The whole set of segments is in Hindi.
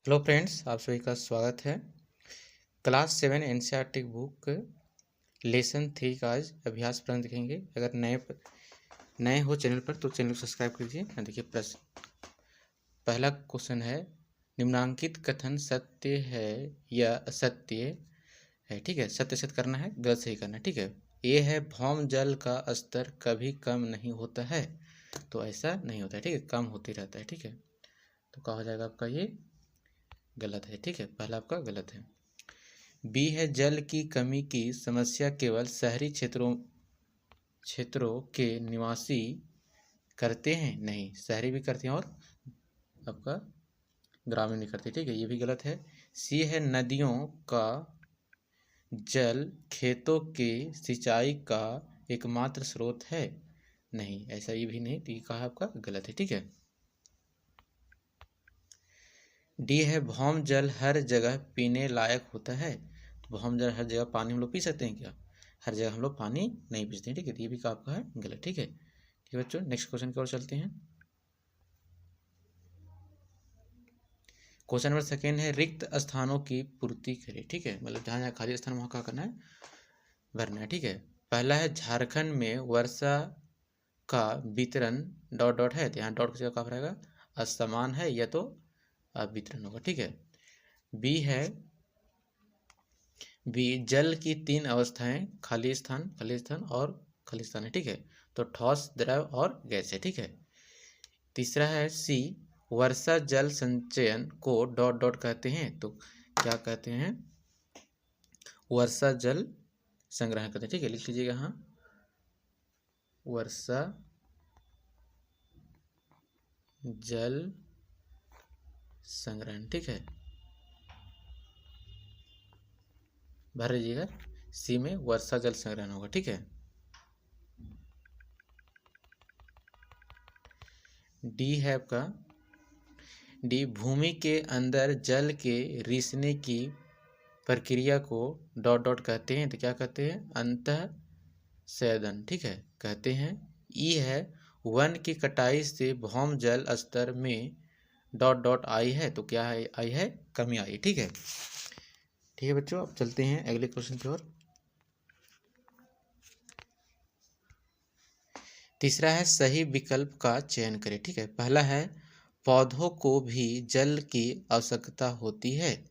हेलो फ्रेंड्स, आप सभी का स्वागत है। क्लास 7 एनसीईआरटी बुक लेसन 3 का आज अभ्यास प्रश्न देखेंगे। अगर नए हो चैनल पर तो चैनल को सब्सक्राइब कीजिए। देखिए प्रश्न, पहला क्वेश्चन है, निम्नांकित कथन सत्य है या असत्य है। ठीक है, सत्य सत्य करना है, गलत सही करना है। ठीक है, ये है भौम जल का स्तर कभी कम नहीं होता है, तो ऐसा नहीं होता है। ठीक है, कम होते रहता है। ठीक है, तो क्या हो जाएगा आपका, ये गलत है। ठीक है, पहला आपका गलत है। बी है, जल की कमी की समस्या केवल शहरी क्षेत्रों के निवासी करते हैं, नहीं, शहरी भी करते हैं और आपका ग्रामीण नहीं करते। ठीक है, ये भी गलत है। सी है, नदियों का जल खेतों के सिंचाई का एकमात्र स्रोत है, नहीं, ऐसा ये भी नहीं, तो ये कहा आपका गलत है। ठीक है। डी है, भौम जल हर जगह पीने लायक होता है। भौम जल हर जगह पानी हम लोग पी सकते हैं क्या? हर जगह हम लोग पानी नहीं पी सकते। ठीक है, तो ये भी आपका है गलत। ठीक है, ठीक है बच्चों, नेक्स्ट क्वेश्चन की ओर चलते हैं। क्वेश्चन नंबर सेकेंड है, रिक्त स्थानों की पूर्ति करें। ठीक है, मतलब जहाँ जहाँ खाली स्थान वहाँ क्या करना है, भरना है। ठीक है, पहला है, झारखंड में वर्षा का वितरण डॉट डॉट है, तो यहाँ डॉट की जगह क्या रहेगा, असमान है या तो वितरण होगा। ठीक है। बी है, बी, जल की 3 अवस्थाएं, खाली स्थान और खालिस्तान है। ठीक है, तो ठोस, द्रव और गैस है। ठीक है। तीसरा है, सी, वर्षा जल संचयन को डॉट डॉट कहते हैं, तो क्या कहते हैं, वर्षा जल संग्रहण कहते हैं। ठीक है, लिख लीजिएगा, हाँ, वर्षा जल संग्रहण। ठीक है, भर लीजिएगा, सी में वर्षा जल संग्रहण होगा। ठीक है। डी है आपका, डी, भूमि के अंदर जल के रिसने की प्रक्रिया को डॉट डॉट कहते हैं, तो क्या कहते हैं, अंतः सैदन। ठीक है, कहते हैं। ई है, वन की कटाई से भौम जल स्तर में डॉट डॉट आई है, तो क्या है, आई है, कमी आई। ठीक है, ठीक है बच्चों, अब चलते हैं अगले क्वेश्चन की ओर। तीसरा है, सही विकल्प का चयन करें। ठीक है, पहला है, पौधों को भी जल की आवश्यकता होती है।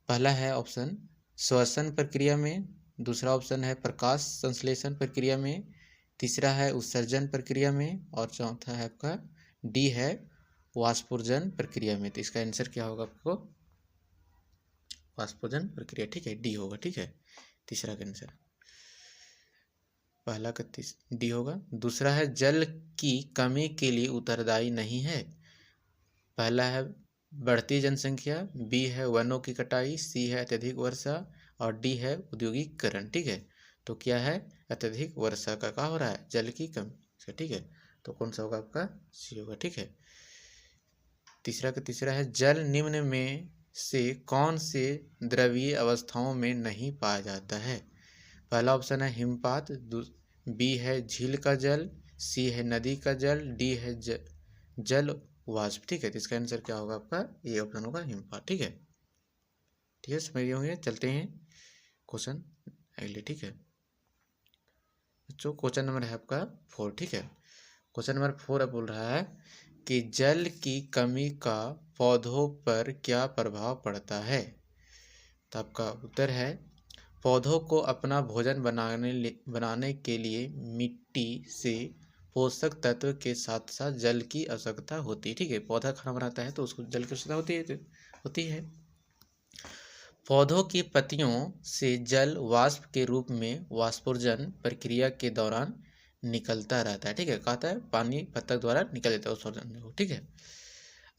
पहला है ऑप्शन श्वसन प्रक्रिया में, दूसरा ऑप्शन है प्रकाश संश्लेषण प्रक्रिया में, तीसरा है उत्सर्जन प्रक्रिया में, और चौथा है आपका डी है, वाष्पोर्जन प्रक्रिया में। तो इसका आंसर क्या होगा आपको, वाष्पोर्जन प्रक्रिया। ठीक है, डी होगा। ठीक है, तीसरा का आंसर, पहला का डी होगा। दूसरा है, जल की कमी के लिए उत्तरदायी नहीं है। पहला है बढ़ती जनसंख्या, बी है वनों की कटाई, सी है अत्यधिक वर्षा, और डी है औद्योगिकीकरण। ठीक है, तो क्या है, अत्यधिक वर्षा का क्या हो रहा है, जल की कमी। ठीक है, तो कौन सा होगा आपका, सी होगा। ठीक है, तीसरा का तीसरा है, जल निम्न में से कौन से द्रवीय अवस्थाओं में नहीं पाया जाता है। पहला ऑप्शन है हिमपात, बी है झील का जल, सी है नदी का जल, डी है जल वाष्प। ठीक है, तो इसका आंसर क्या होगा आपका, ये ऑप्शन होगा हिमपात। ठीक है, ठीक है, समझ गए होंगे। चलते हैं क्वेश्चन अगले। ठीक है बच्चों, क्वेश्चन नंबर है आपका 4। ठीक है, क्वेश्चन नंबर 4 बोल रहा है कि जल की कमी का पौधों पर क्या प्रभाव पड़ता है। तो आपका उत्तर है, पौधों को अपना भोजन बनाने के लिए मिट्टी से पोषक तत्व के साथ साथ जल की आवश्यकता होती है। ठीक है, पौधा खाना बनाता है तो उसको जल की आवश्यकता होती है। पौधों की पत्तियों से जल वाष्प के रूप में वाष्पोर्जन प्रक्रिया के दौरान निकलता रहता है। ठीक है, कहता है पानी पत्तक द्वारा निकल जाता है उत्सर्जन। ठीक है,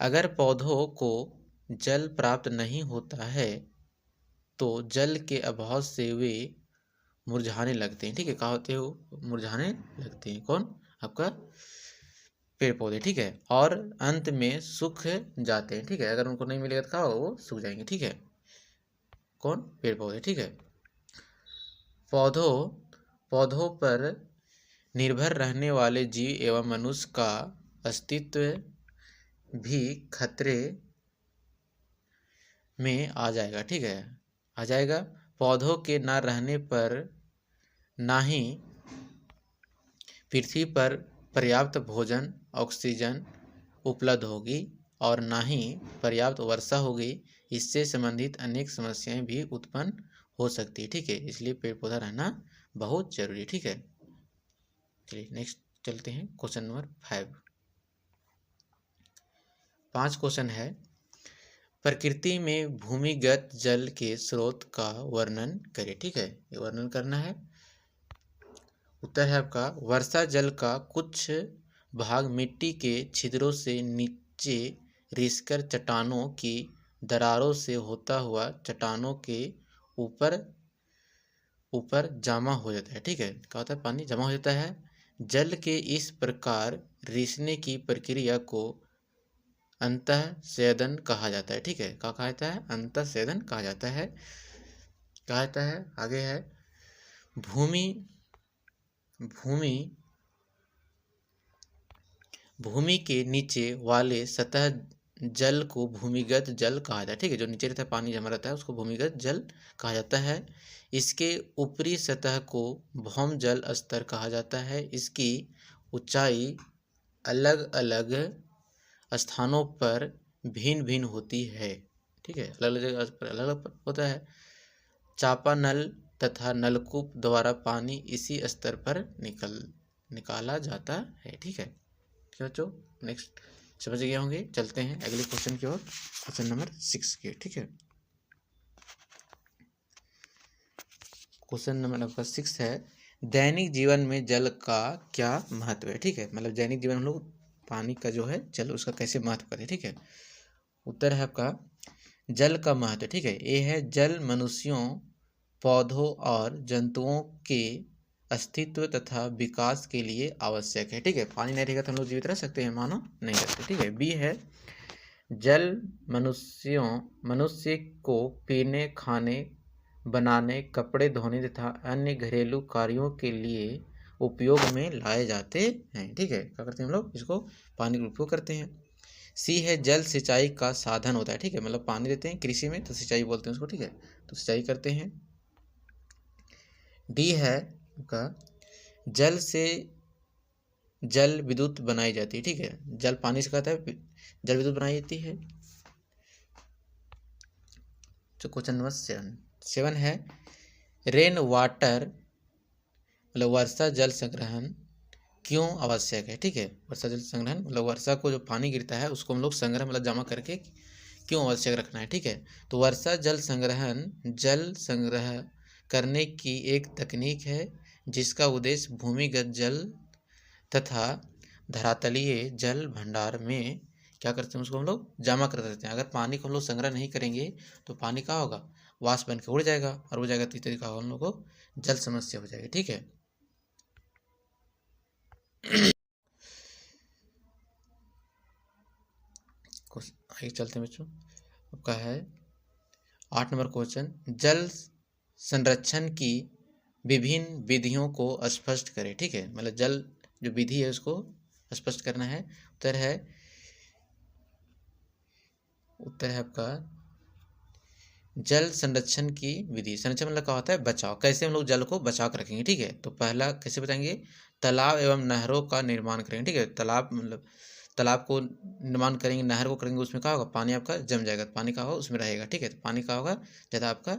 अगर पौधों को जल प्राप्त नहीं होता है तो जल के अभाव से वे मुरझाने लगते हैं। ठीक है, कहा होते हो, मुरझाने लगते हैं, कौन, आपका पेड़ पौधे। ठीक है, और अंत में सूख जाते हैं। ठीक है, अगर उनको नहीं मिलेगा तो क्या होगा, वो सूख जाएंगे। ठीक है, कौन, पेड़ पौधे। ठीक है, पौधों पर निर्भर रहने वाले जीव एवं मनुष्य का अस्तित्व भी खतरे में आ जाएगा, ठीक है, आ जाएगा। पौधों के न रहने पर ना ही पृथ्वी पर पर्याप्त भोजन ऑक्सीजन उपलब्ध होगी और ना ही पर्याप्त वर्षा होगी। इससे संबंधित अनेक समस्याएं भी उत्पन्न हो सकती है, ठीक है। इसलिए पेड़ पौधा रहना बहुत जरूरी, ठीक है। चलिए नेक्स्ट चलते हैं, क्वेश्चन नंबर 5। 5 क्वेश्चन है, प्रकृति में भूमिगत जल के स्रोत का वर्णन करें, ठीक है, ये वर्णन करना है। उत्तर है आपका, वर्षा जल का कुछ भाग मिट्टी के छिद्रों से नीचे रिसकर चट्टानों की दरारों से होता हुआ चट्टानों के ऊपर ऊपर जमा हो जाता है, ठीक है। क्या होता है, पानी जमा हो जाता है। जल के इस प्रकार रिसने की प्रक्रिया को अंतःस्वेदन कहा जाता है, ठीक है। क्या कहा जाता है, अंतःस्वेदन कहा जाता है। कहा जाता है, आगे है, भूमि भूमि भूमि के नीचे वाले सतह जल को भूमिगत जल कहा जाता है, ठीक है। जो नीचे रहता है, पानी जमा रहता है, उसको भूमिगत जल कहा जाता है। इसके ऊपरी सतह को भौम जल स्तर कहा जाता है। इसकी ऊंचाई अलग अलग स्थानों पर भिन्न भिन्न होती है, ठीक है, अलग अलग जगह पर अलग अलग होता है। चापानल तथा नलकूप द्वारा पानी इसी स्तर पर निकाला जाता है, ठीक है। ठीक है बच्चों, नेक्स्ट समझ गए होंगे। चलते हैं अगले क्वेश्चन की ओर, क्वेश्चन नंबर 6 के, ठीक है। क्वेश्चन नंबर आपका 6 है, दैनिक जीवन में जल का क्या महत्व है, ठीक है। मतलब दैनिक जीवन हम लोग पानी का जो है जल, उसका कैसे महत्व करें, ठीक है। उत्तर है आपका, जल का महत्व, ठीक है, ये है, जल मनुष्यों पौधों और जंतुओं के अस्तित्व तथा विकास के लिए आवश्यक है, ठीक है। पानी नहीं रहेगा तो हम लोग जीवित रह सकते हैं, मानो नहीं रह सकते, ठीक है। बी है, जल मनुष्य को पीने, खाने बनाने, कपड़े धोने तथा अन्य घरेलू कार्यों के लिए उपयोग में लाए जाते हैं, ठीक है। क्या करते हैं हम लोग, इसको पानी का उपयोग करते हैं। सी है, जल सिंचाई का साधन होता है, ठीक है, मतलब पानी देते हैं कृषि में तो सिंचाई बोलते हैं उसको, ठीक है, तो सिंचाई करते हैं। डी है का, जल से जल विद्युत बनाई जाती है, ठीक है, जल पानी से कहता है जल विद्युत बनाई जाती है। तो क्वेश्चन नंबर 7 है, रेन वाटर मतलब वर्षा जल संग्रहण क्यों आवश्यक है, ठीक है। वर्षा जल संग्रहण मतलब वर्षा को जो पानी गिरता है उसको हम लोग संग्रह मतलब जमा करके क्यों आवश्यक रखना है, ठीक है। तो वर्षा जल संग्रहण जल संग्रह करने की एक तकनीक है जिसका उद्देश्य भूमिगत जल तथा धरातलीय जल भंडार में क्या करते हैं, उसको हम लोग जमा कर देते हैं। अगर पानी को हम लोग संग्रह नहीं करेंगे तो पानी क्या होगा, वाष्प बन के उड़ जाएगा, और उड़ जाएगा तो इस तरीका हम लोग को जल समस्या हो जाएगी, ठीक है। आगे चलते हैं बच्चों, आपका है 8 नंबर क्वेश्चन, जल संरक्षण की विभिन्न विधियों को स्पष्ट करें, ठीक है, मतलब जल जो विधि है उसको स्पष्ट करना है। उत्तर है आपका, जल संरक्षण की विधि, संरक्षण मतलब क्या होता है, बचाव, कैसे हम लोग जल को बचा कर रखेंगे, ठीक है। तो पहला कैसे बताएंगे, तालाब एवं नहरों का निर्माण करेंगे, ठीक है। तालाब मतलब तालाब को निर्माण करेंगे, नहर को करेंगे, उसमें क्या होगा, पानी आपका जम जाएगा, तो पानी का होगा उसमें रहेगा, ठीक है। तो पानी का होगा ज़्यादा आपका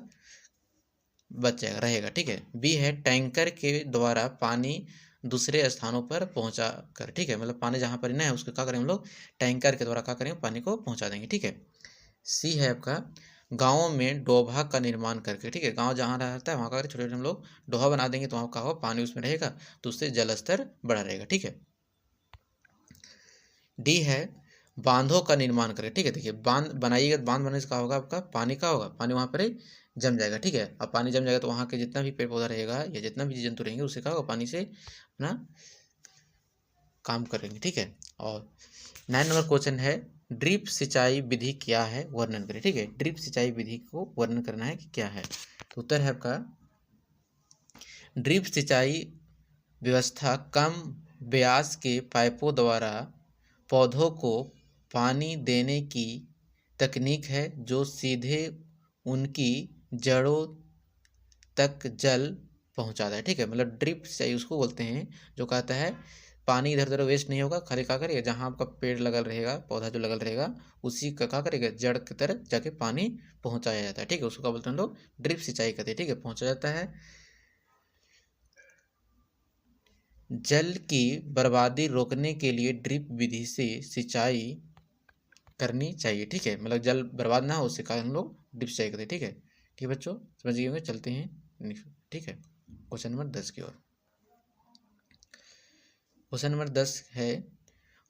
बच जाएगा, रहेगा, ठीक है। बी है, टैंकर के द्वारा पानी दूसरे स्थानों पर पहुंचा कर, ठीक है, मतलब पानी जहाँ पर ना है उसको क्या करेंगे हम लोग, टैंकर के द्वारा क्या करेंगे, पानी को पहुंचा देंगे, ठीक है। सी है आपका, गाँवों में डोभा का निर्माण करके, ठीक है, गाँव जहाँ रहता है वहाँ का छोटे छोटे हम लोग डोभा बना देंगे तो वहाँ का होगा पानी उसमें रहेगा, तो उससे जल स्तर बढ़ा रहेगा, ठीक है। डी है, बांधों का निर्माण करें, ठीक है। देखिए बांध बनाइएगा, बांध बनने से क्या होगा, आपका पानी का होगा, पानी वहाँ पर ही जम जाएगा, ठीक है। अब पानी जम जाएगा तो वहाँ के जितना भी पेड़ पौधा रहेगा या जितना भी जीव जंतु रहेंगे उससे क्या होगा, पानी से अपना काम करेंगे, ठीक है। और 9 नंबर क्वेश्चन है, ड्रिप सिंचाई विधि क्या है, वर्णन करें, ठीक है। ड्रिप सिंचाई विधि को वर्णन करना है कि क्या है। तो उत्तर है आपका, ड्रिप सिंचाई व्यवस्था कम व्यास के पाइपों द्वारा पौधों को पानी देने की तकनीक है जो सीधे उनकी जड़ों तक जल पहुंचाता है। ठीक है, मतलब ड्रिप सिंचाई उसको बोलते हैं जो कहता है पानी इधर उधर वेस्ट नहीं होगा, खाली क्या करेगा, जहाँ आपका पेड़ लगल रहेगा, पौधा जो लगल रहेगा, उसी का क्या करेगा, जड़ की तरफ जाके पानी पहुंचाया जाता है। ठीक है, उसको क्या बोलते हैं लोग, ड्रिप सिंचाई कहते हैं। ठीक है, पहुंचा जाता है। जल की बर्बादी रोकने के लिए ड्रिप विधि से सिंचाई करनी चाहिए। ठीक है, मतलब जल बर्बाद ना हो उससे कारण हम लोग ड्रिप सिंचाई करते हैं। ठीक है, ठीक है बच्चों, समझ गए होंगे। चलते हैं नेक्स्ट। ठीक है, क्वेश्चन नंबर 10 की ओर। क्वेश्चन नंबर 10 है,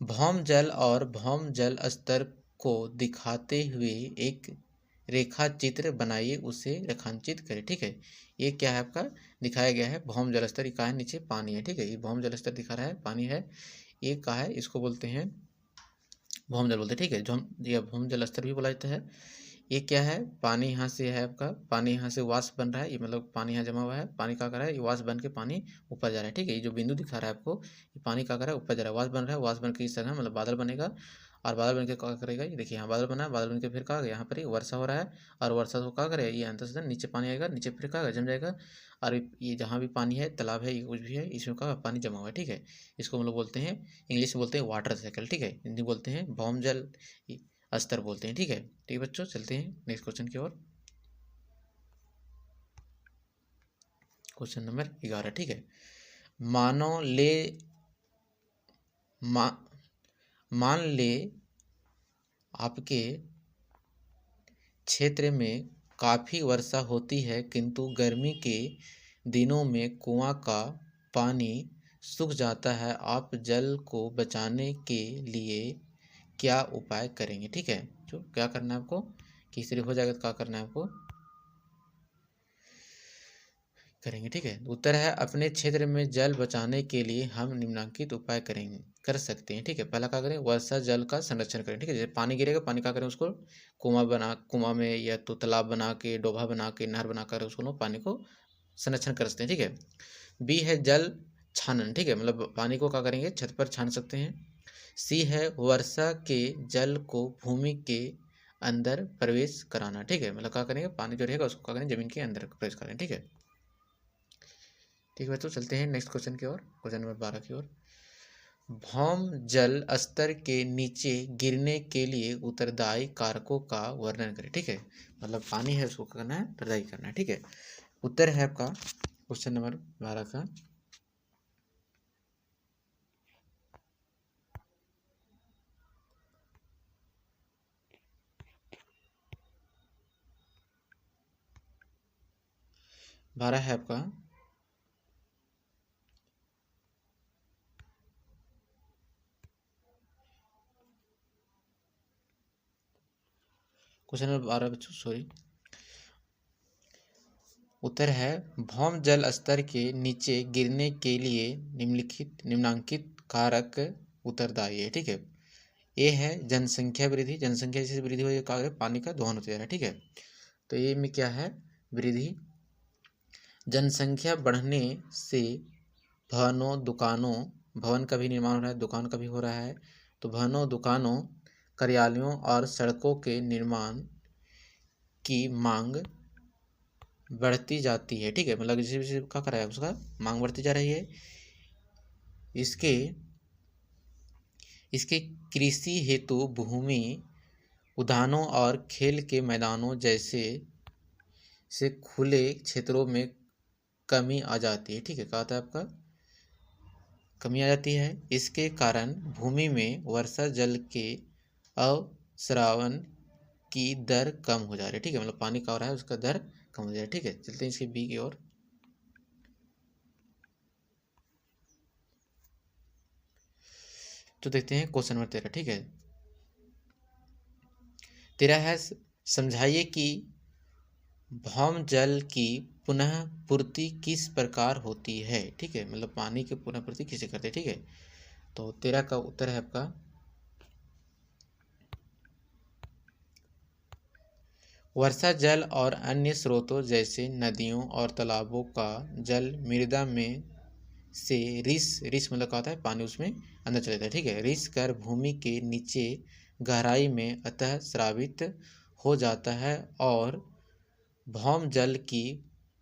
भौम जल और भौम जल स्तर को दिखाते हुए एक रेखा चित्र बनाइए, उसे रेखांकित करें। ठीक है, ये क्या है आपका दिखाया गया है, भौम जल स्तर का है, नीचे पानी है। ठीक है, ये भौम जल स्तर दिखा रहा है, पानी है, ये का है, इसको बोलते हैं भौम जल बोलते हैं। ठीक है, जो हम ये भौम जल स्तर भी बोला जाता है। ये क्या है, पानी यहाँ से है आपका, पानी यहाँ से वाष्प बन रहा है, ये मतलब पानी यहाँ जमा हुआ है, पानी क्या कर रहा है, ये वाष्प बन के पानी ऊपर जा रहा है। ठीक है, ये जो बिंदु दिखा रहा है आपको, ये पानी क्या कर रहा है, ऊपर जा रहा है, वाष्प बन रहा है, वाष्प बन के इस तरह मतलब बादल बनेगा, और बादल बन के क्या करेगा, ये देखिए यहाँ बादल बना, बादल बन के फिर क्या यहाँ पर वर्षा हो रहा है, और वर्षा को क्या करेगा, ये अंतर से नीचे पानी आएगा, नीचे फिर क्या जम जाएगा, और ये जहाँ भी पानी है, तालाब है, ये कुछ भी है, इसमें क्या पानी जमा हुआ है। ठीक है, इसको हम लोग बोलते हैं, इंग्लिश में बोलते हैं वाटर साइकिल। ठीक है, हिंदी बोलते हैं भौम जल स्तर बोलते हैं। ठीक है, ठीक बच्चों, चलते हैं नेक्स्ट क्वेश्चन की ओर। Question number 11। ठीक है, मानो ले मा, मान ले आपके क्षेत्र में काफ़ी वर्षा होती है, किंतु गर्मी के दिनों में कुआं का पानी सूख जाता है, आप जल को बचाने के लिए क्या उपाय करेंगे। ठीक है, जो क्या करना है आपको, कि सिर्फ हो जाएगा तो क्या करना है आपको करेंगे। ठीक है, उत्तर है अपने क्षेत्र में जल बचाने के लिए हम निम्नलिखित उपाय करेंगे कर सकते हैं। ठीक है, पहला क्या करें, वर्षा जल का संरक्षण करें। ठीक है, जैसे पानी गिरेगा, पानी क्या करें, उसको कुआं में या तो तालाब बना के, डोभा बना के, नहर बना कर उसको लोग पानी को संरक्षण कर सकते हैं। ठीक है, बी है जल छानन। ठीक है, मतलब पानी को क्या करेंगे, छत पर छान सकते हैं। सी है वर्षा के जल को भूमि के अंदर प्रवेश कराना। ठीक है, मतलब क्या करेंगे, पानी जो रहेगा उसको क्या करें, जमीन के अंदर प्रवेश करें। ठीक है, ठीक है, तो चलते हैं नेक्स्ट क्वेश्चन की ओर, क्वेश्चन नंबर 12 की ओर। भौम जल स्तर के नीचे गिरने के लिए उत्तरदायी कारकों का वर्णन करें। ठीक है, मतलब पानी है उसको करना है, उत्तरदायी करना है। ठीक है, उत्तर है आपका क्वेश्चन नंबर 12 का बारह है आपका क्वेश्चन नंबर 12 बच्चों, सॉरी, उत्तर है भौम जल स्तर के नीचे गिरने के लिए निम्नांकित कारक उत्तरदायी है। ठीक है, ये है जनसंख्या वृद्धि, जनसंख्या जैसे वृद्धि हो रही है, पानी का दोहन होता जा रहा है। ठीक है, तो ये में क्या है, वृद्धि, जनसंख्या बढ़ने से भवन का भी निर्माण हो रहा है, दुकान का भी हो रहा है, तो भवनों, दुकानों, कार्यालयों और सड़कों के निर्माण की मांग बढ़ती जाती है। ठीक है, मतलब जैसे जैसे क्या कर रहा है, उसका मांग बढ़ती जा रही है। इसके इसके कृषि हेतु भूमि, उद्यानों और खेल के मैदानों जैसे से खुले क्षेत्रों में कमी आ जाती है। ठीक है, कहा था आपका कमी आ जाती है। इसके कारण भूमि में वर्षा जल के अवस्रावन की दर कम हो जा रही है। ठीक है, मतलब पानी का हो रहा है उसका दर कम हो जा रहा है। ठीक है, चलते हैं इसके बी की ओर। तो देखते हैं क्वेश्चन नंबर 13। ठीक है, 13 है समझाइए कि भौम जल की पुनः पूर्ति किस प्रकार होती है। ठीक है, मतलब पानी की पुनः पूर्ति किसे करते हैं। ठीक है, तो 13 का उत्तर है आपका वर्षा जल और अन्य स्रोतों जैसे नदियों और तालाबों का जल मृदा में से रिस मतलब क्या होता है, पानी उसमें अंदर चला जाता है। ठीक है, रिस कर भूमि के नीचे गहराई में अतः स्रावित हो जाता है और भौम जल की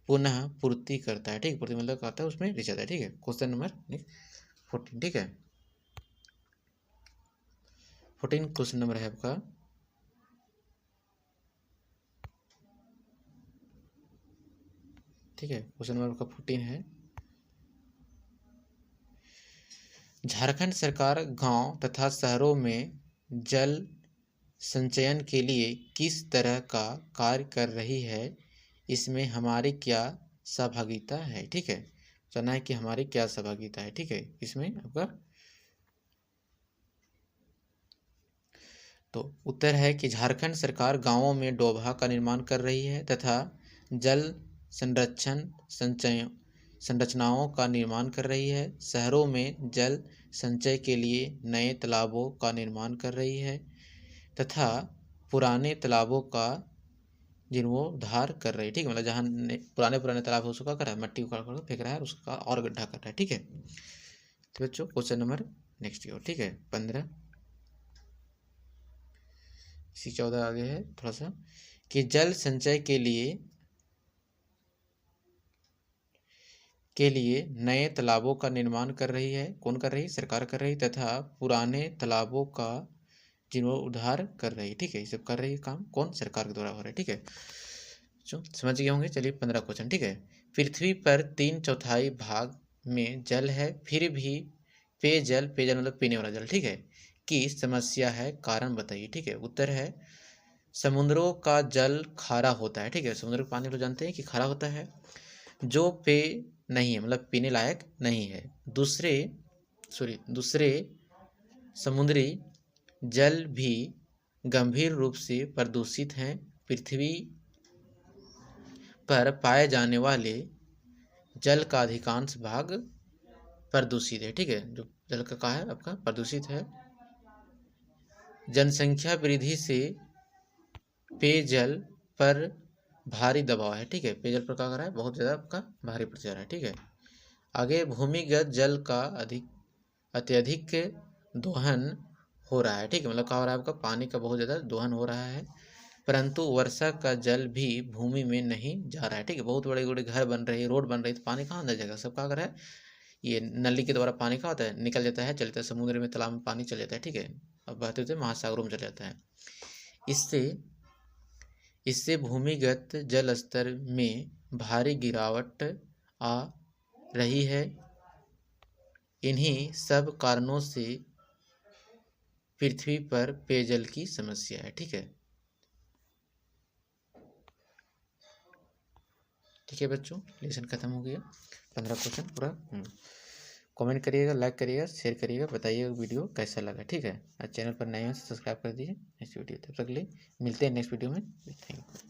पुनः पूर्ति करता है। ठीक, पूर्ति मतलब कहता है उसमें रिच जाता है। ठीक है, क्वेश्चन नंबर 14। ठीक है, 14 क्वेश्चन नंबर है आपका। ठीक है, क्वेश्चन नंबर आपका 14 है। झारखंड सरकार गांव तथा शहरों में जल संचयन के लिए किस तरह का कार्य कर रही है, इसमें हमारी क्या सहभागिता है। ठीक है, जानना है कि हमारी क्या सहभागिता है। ठीक है, इसमें आपका तो उत्तर है कि झारखंड सरकार गांवों में डोभा का निर्माण कर रही है तथा जल संरक्षण संचय संरचनाओं का निर्माण कर रही है। शहरों में जल संचय के लिए नए तालाबों का निर्माण कर रही है तथा पुराने तालाबों का जीर्णोद्धार कर रही है। ठीक है, मतलब जहाँ पुराने तालाब हो उसका कर रहा है, मट्टी उखाड़ कर फेंक रहा है और उसका और गड्ढा कर रहा है। ठीक है, तो बच्चों क्वेश्चन नंबर नेक्स्ट की ओर। ठीक है, 15 इसी 14 आगे है थोड़ा सा कि जल संचय के लिए नए तालाबों का निर्माण कर रही है। कौन कर रही है? सरकार कर रही है। तथा पुराने तालाबों का जीर्णोद्धार कर रही है। ठीक है, ये सब कर रही है काम कौन? सरकार के द्वारा हो रहा है। ठीक है, जो समझ गए होंगे। चलिए 15 क्वेश्चन। ठीक है, पृथ्वी पर 3/4 भाग में जल है, फिर भी पेयजल मतलब पीने वाला जल, ठीक है, की समस्या है, कारण बताइए। ठीक है, उत्तर है समुद्रों का जल खारा होता है। ठीक है, समुद्र का पानी लोग जानते हैं कि खारा होता है, जो पेय नहीं है, मतलब पीने लायक नहीं है। दूसरे समुद्री जल भी गंभीर रूप से प्रदूषित हैं। पृथ्वी पर पाए जाने वाले जल का अधिकांश भाग प्रदूषित है। ठीक है, जो जल का कहा है आपका प्रदूषित है। जनसंख्या वृद्धि से पेयजल पर भारी दबाव है। ठीक है, पेयजल पर क्या कर रहा है? बहुत ज़्यादा आपका भारी पड़ जा रहा है। ठीक है, आगे भूमिगत जल का अत्यधिक दोहन हो रहा है। ठीक है, मतलब क्या हो रहा है? आपका पानी का बहुत ज़्यादा दोहन हो रहा है, परंतु वर्षा का जल भी भूमि में नहीं जा रहा है। ठीक है, बहुत बड़े बड़े घर बन रहे हैं, रोड बन रही है, तो पानी कहाँ अंदर जाएगा? सब क्या कर रहा है? ये नली के द्वारा पानी क्या होता है? निकल जाता है, चल जाता है समुद्र में, तालाब में पानी चल जाता है। ठीक है, अब बहते हुए महासागरों में चल जाता है। इससे भूमिगत जल स्तर में भारी गिरावट आ रही है। इन्हीं सब कारणों से पृथ्वी पर पेयजल की समस्या है। ठीक है, ठीक है बच्चों, लेसन खत्म हो गया। 15 क्वेश्चन पूरा। कमेंट करिएगा, लाइक करिएगा, शेयर करिएगा, बताइएगा वीडियो कैसा लगा। ठीक है, और चैनल पर नए हैं तो सब्सक्राइब कर दीजिए। नेक्स्ट वीडियो तब तक के लिए मिलते हैं नेक्स्ट वीडियो में। Thank you.